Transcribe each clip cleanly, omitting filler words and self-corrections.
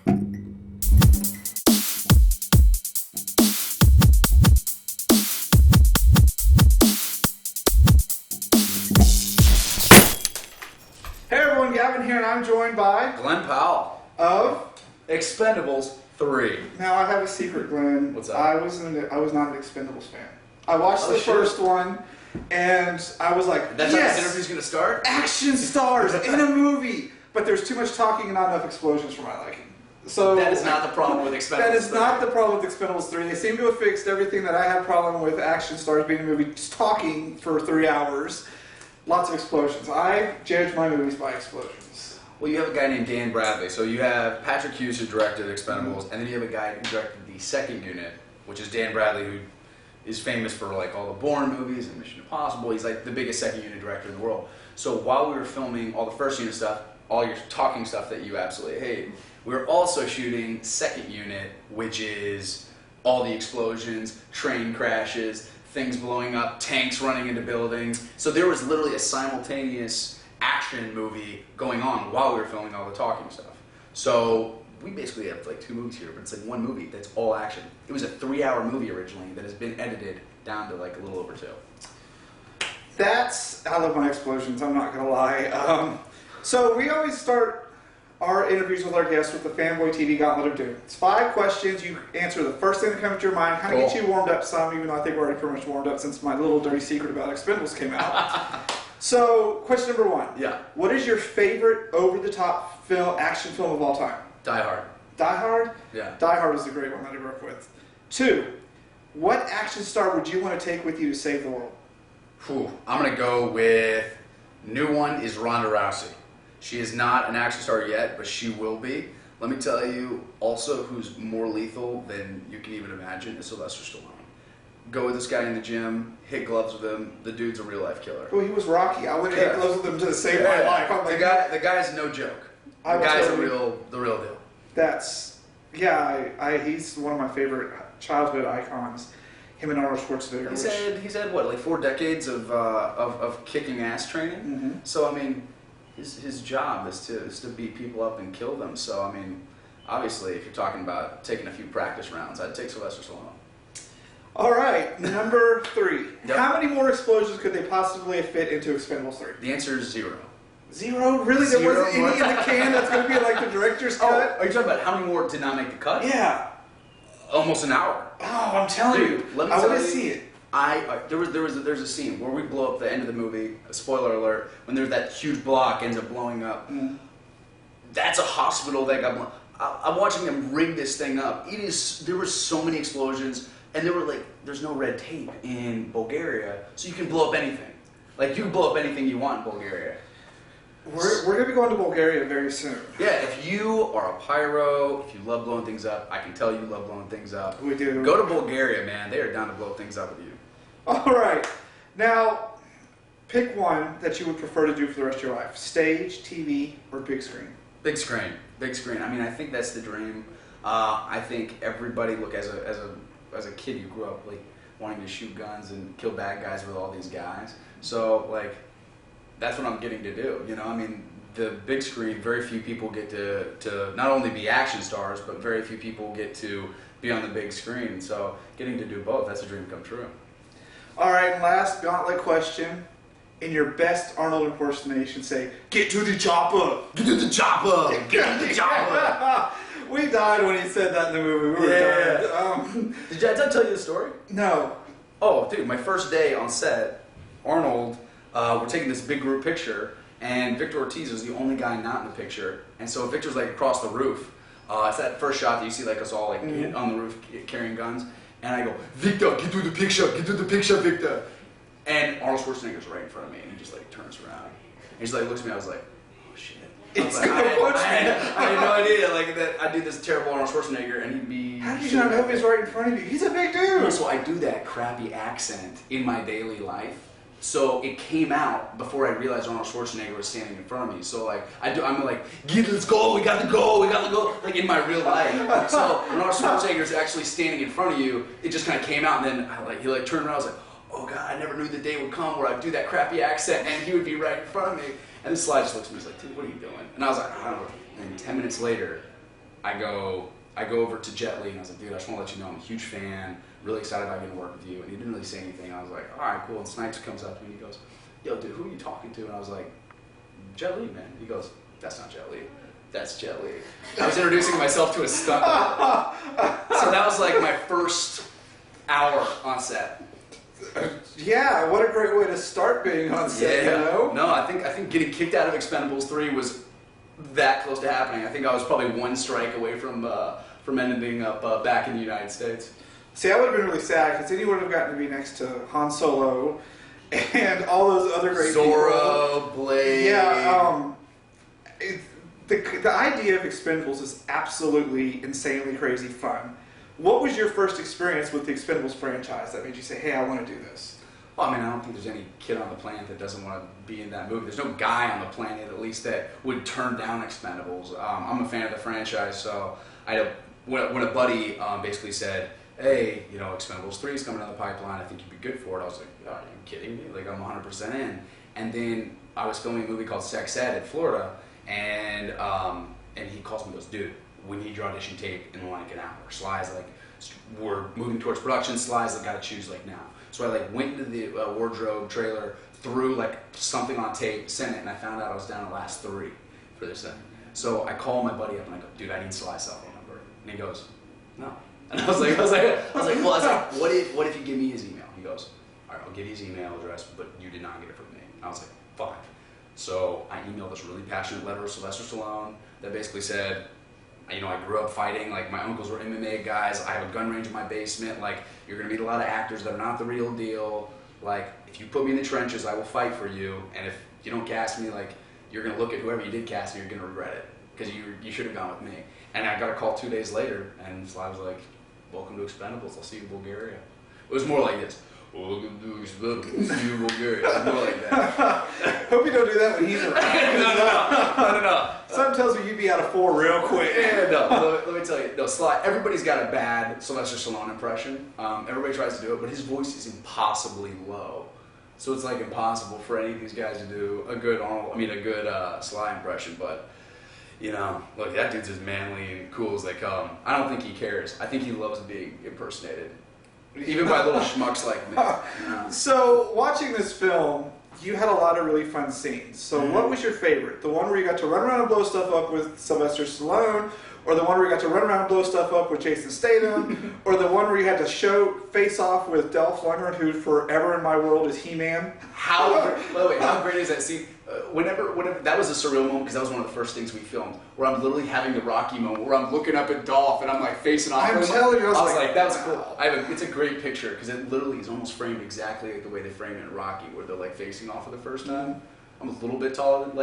Hey everyone, Gavin here, and I'm joined by Glen Powell of Expendables 3. Now I have a secret, Glenn. What's up? I was not an Expendables fan. I watched the first one, and I was like, That's how yes, this interview's gonna start? action stars in a movie, but there's too much talking and not enough explosions for my liking. So That is not the problem with Expendables 3. That is not the problem with Expendables 3. They seem to have fixed everything that I had a problem with action stars being in a movie, just talking for 3 hours. Lots of explosions. I judge my movies by explosions. Well, you have a guy named Dan Bradley. So you have Patrick Hughes who directed Expendables, and then you have a guy who directed the second unit, which is Dan Bradley, who is famous for like all the Bourne movies and Mission Impossible. He's like the biggest second unit director in the world. So while we were filming all the first unit stuff, all your talking stuff that you absolutely hate, we were also shooting second unit, which is all the explosions, train crashes, things blowing up, tanks running into buildings. So there was literally a simultaneous action movie going on while we were filming all the talking stuff. So we basically have like 2 movies here, but it's like one movie that's all action. It was a 3-hour movie originally that has been edited down to like a little over 2. I love my explosions, I'm not going to lie. So we always start our interviews with our guests with the Fanboy TV Gauntlet of Doom. It's 5 questions. You answer the first thing that comes to your mind, kind of get you warmed up some, even though I think we're already pretty much warmed up since my little dirty secret about Expendables came out. So, question number 1. Yeah. What is your favorite over-the-top action film of all time? Die Hard. Die Hard? Yeah. Die Hard is a great one that I grew up with. 2. What action star would you want to take with you to save the world? I'm going to go with, new one is Ronda Rousey. She is not an action star yet, but she will be. Let me tell you also who's more lethal than you can even imagine is Sylvester Stallone. Go with this guy in the gym, hit gloves with him. The dude's a real life killer. Well, he was Rocky. I wouldn't hit gloves with him to save my life. I'm like, the guy's no joke. The guy's the real deal. He's one of my favorite childhood icons. Him and Arnold Schwarzenegger. He's had what, like 4 decades of kicking ass training. Mm-hmm. So I mean, his job is to beat people up and kill them. So I mean, obviously, if you're talking about taking a few practice rounds, I'd take Sylvester Stallone. All right, number 3. Yep. How many more explosions could they possibly fit into Expendables 3? The answer is 0. 0? Really? There wasn't any in the can that's going to be like the director's cut? Are you talking about how many more did not make the cut? Yeah. Almost an hour. Oh, I'm telling you. Let me I tell want to you, see it. There's a scene where we blow up the end of the movie. Spoiler alert! When there's that huge block ends up blowing up. Mm. That's a hospital that got blown. I'm watching them rig this thing up. There were so many explosions, and there's no red tape in Bulgaria, so you can blow up anything. Like you can blow up anything you want in Bulgaria. We're going to be going to Bulgaria very soon. Yeah, if you are a pyro, if you love blowing things up, I can tell you love blowing things up. We do. Go to Bulgaria, man. They are down to blow things up with you. All right. Now, pick one that you would prefer to do for the rest of your life. Stage, TV, or big screen? Big screen. Big screen. I mean, I think that's the dream. I think everybody, look, as a kid, you grew up like wanting to shoot guns and kill bad guys with all these guys. So, like, that's what I'm getting to do, you know? I mean, the big screen, very few people get to not only be action stars, but very few people get to be on the big screen. So getting to do both, that's a dream come true. All right, and last gauntlet question. In your best Arnold impersonation, say, "Get to the chopper! Get to the chopper! Get to the chopper!" We died when he said that in the movie. We were done. Did I tell you the story? No. Oh, dude, my first day on set, Arnold, we're taking this big group picture, and Victor Ortiz was the only guy not in the picture. And so Victor's like across the roof. It's that first shot that you see like us all like on the roof carrying guns. And I go, "Victor, get to the picture, Victor." And Arnold Schwarzenegger's right in front of me, and he just like turns around. And he just like looks at me. I was like, "Oh shit!" I had no idea like that. I do this terrible Arnold Schwarzenegger, and he'd be. How did you not know he was right in front of you? He's a big dude. So I do that crappy accent in my daily life. So it came out before I realized Arnold Schwarzenegger was standing in front of me. So like I'm like, let's go, we got to go, like in my real life. So when Arnold Schwarzenegger is actually standing in front of you, it just kind of came out, and then he like turned around. I was like, oh god, I never knew the day would come where I'd do that crappy accent and he would be right in front of me. And the slide just looks at me, he's like, dude, what are you doing? And I was like, I don't know. And 10 minutes later, I go over to Jet Li and I was like, dude, I just want to let you know I'm a huge fan, really excited about getting to work with you. And he didn't really say anything. I was like, all right, cool. And Snipes comes up to me and he goes, yo, dude, who are you talking to? And I was like, Jet Li, man. He goes, that's not Jet Li. That's Jet Li. I was introducing myself to a stunt. So that was like my first hour on set. Yeah, what a great way to start being on set, Yeah. you know? No, I think getting kicked out of Expendables 3 was that close to happening. I think I was probably one strike away from ending up back in the United States. See, I would have been really sad because then you would have gotten to be next to Han Solo and all those other great Zorro, people. Blade. Yeah, the idea of Expendables is absolutely insanely crazy fun. What was your first experience with the Expendables franchise that made you say, hey, I want to do this? Well, I mean, I don't think there's any kid on the planet that doesn't want to be in that movie. There's no guy on the planet, at least, that would turn down Expendables. I'm a fan of the franchise, so when a buddy basically said, hey, you know, Expendables 3 is coming down the pipeline, I think you'd be good for it. I was like, are you kidding me? Like, I'm 100% in. And then I was filming a movie called Sex Ed in Florida, and he calls me and goes, dude, we need your audition tape in like an hour. Sly's like, we're moving towards production. Sly's like, gotta choose like now. So I like went into the wardrobe trailer, threw like something on tape, sent it, and I found out I was down to the last 3 for this thing. So I call my buddy up and I go, dude, I need Sly's cell phone number. And he goes, no. And I was like, what if you give me his email? He goes, all right, I'll give you his email address, but you did not get it from me. And I was like, fine. So I emailed this really passionate letter to Sylvester Stallone that basically said, you know, I grew up fighting, like my uncles were MMA guys, I have a gun range in my basement, like you're gonna meet a lot of actors that are not the real deal, like if you put me in the trenches, I will fight for you, and if you don't cast me, like you're gonna look at whoever you did cast and you're gonna regret it, because you should have gone with me. And I got a call 2 days later, and Sly was like, welcome to Expendables, I'll see you in Bulgaria. It was more like this. Welcome to Expendables, see you in Bulgaria. It was more like that. Hope you don't do that when he's around. No. Something tells me you'd be out of 4 real quick. Yeah, no, let me tell you. No, Sly, everybody's got a bad Sylvester Stallone impression. Everybody tries to do it, but his voice is impossibly low. So it's like impossible for any of these guys to do a good Sly impression. But, you know, look, that dude's as manly and cool as they come. I don't think he cares. I think he loves being impersonated. Even by little schmucks like me. So, watching this film, you had a lot of really fun scenes. So, what was your favorite? The one where you got to run around and blow stuff up with Sylvester Stallone, or the one where you got to run around and blow stuff up with Jason Statham, or the one where you had to face off with Dolph Lundgren, who forever in my world is He-Man? How great is that scene? Whenever that was a surreal moment because that was one of the first things we filmed, where I'm literally having the Rocky moment, where I'm looking up at Dolph and I'm like facing off. I'm telling you, I was like, that was cool. It's a great picture because it literally is almost framed exactly like the way they frame it in Rocky, where they're like facing off for the first time. I'm a little bit taller than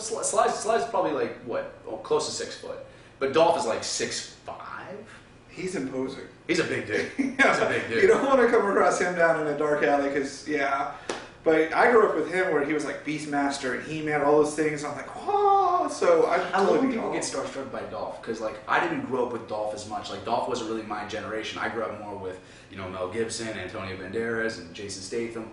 Sly's probably like close to 6 foot, but Dolph is like 6'5". He's imposing. He's a big dude. He's a big dude. You don't want to come across him down in a dark alley because, yeah. But I grew up with him where he was like Beastmaster and He-Man, all those things. And I'm like, whoa. So I love when people get starstruck by Dolph because, like, I didn't grow up with Dolph as much. Like, Dolph wasn't really my generation. I grew up more with, you know, Mel Gibson, Antonio Banderas, and Jason Statham.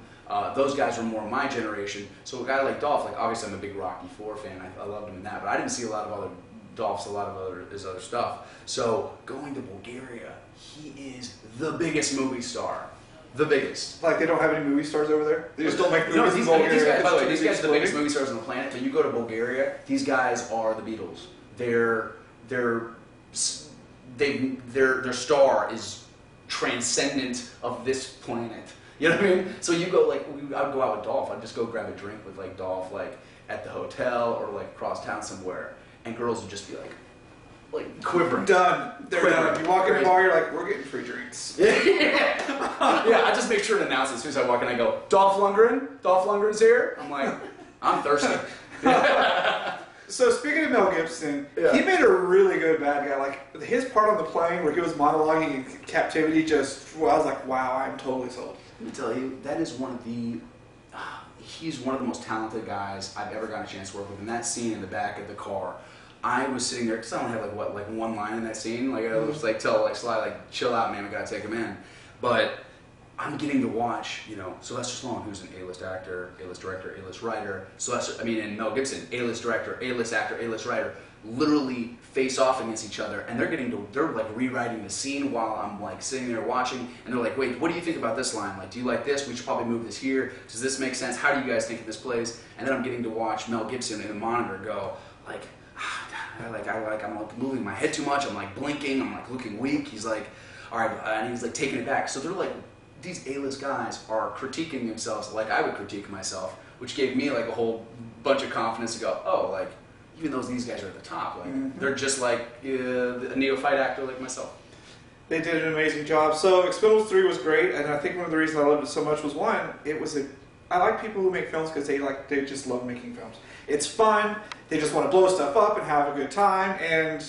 Those guys were more my generation. So a guy like Dolph, like, obviously I'm a big Rocky IV fan. I loved him in that. But I didn't see a lot of other Dolph's, his other stuff. So going to Bulgaria, he is the biggest movie star. The biggest. Like they don't have any movie stars over there? They just don't make movies in these Bulgaria? Guys, by the way, these guys are the biggest movie stars on the planet. But you go to Bulgaria, these guys are the Beatles. Their star is transcendent of this planet. You know what I mean? So you go I'd go out with Dolph. I'd just go grab a drink with like Dolph, like at the hotel or like across town somewhere, and girls would just be like quivering. Done. They're done. You walk in the bar, you're like, we're getting free drinks. Yeah, I just make sure to announce it as soon as I walk in. I go, Dolph Lundgren's here. I'm like, I'm thirsty. So speaking of Mel Gibson, he made a really good bad guy. Like his part on the plane where he was monologuing in captivity, I was like, wow, I'm totally sold. Let me tell you, that is he's one of the most talented guys I've ever gotten a chance to work with. In that scene in the back of the car, I was sitting there because I only had like one line in that scene. Like I was like tell Sly like chill out, man, we gotta take him in. But I'm getting to watch, you know, Sylvester Stallone, who's an A-list actor, A-list director, A-list writer. And Mel Gibson, A-list director, A-list actor, A-list writer. literally face off against each other, and they're like rewriting the scene while I'm like sitting there watching, and they're like, wait, what do you think about this line? Like, do you like this? We should probably move this here. Does this make sense? How do you guys think of this plays? And then I'm getting to watch Mel Gibson in the monitor go like, I'm like moving my head too much. I'm like blinking. I'm like looking weak. He's like, all right, and he's like taking it back. So they're like, these A-list guys are critiquing themselves like I would critique myself, which gave me like a whole bunch of confidence to go, oh, like, even though these guys are at the top, like they're just like a neophyte actor like myself. They did an amazing job. So Expendables 3 was great, and I think one of the reasons I loved it so much was one, I like people who make films because they just love making films. It's fun. They just want to blow stuff up and have a good time. And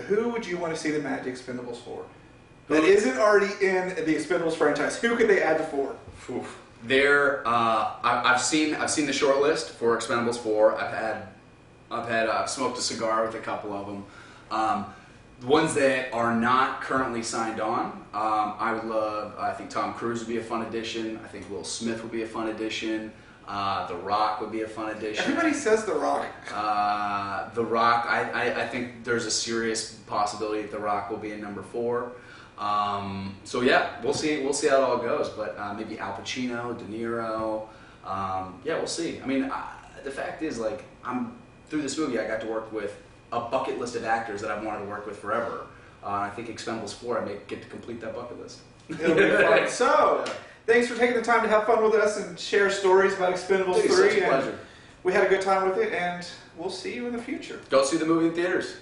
who would you want to see them add to Expendables 4? That isn't already in the Expendables franchise. Who could they add to 4? Oof. I've seen the short list for Expendables 4. I've smoked a cigar with a couple of them. The ones that are not currently signed on, I think Tom Cruise would be a fun addition. I think Will Smith would be a fun addition. The Rock would be a fun addition. Everybody says The Rock. The Rock, I think there's a serious possibility that The Rock will be in number 4. So yeah, we'll see how it all goes. But maybe Al Pacino, De Niro. Yeah, we'll see. I mean, the fact is, like, through this movie, I got to work with a bucket list of actors that I've wanted to work with forever. I think Expendables 4, I may get to complete that bucket list. It'll be fun. So, thanks for taking the time to have fun with us and share stories about Expendables 3. Such a pleasure. We had a good time with it, and we'll see you in the future. Go see the movie in theaters.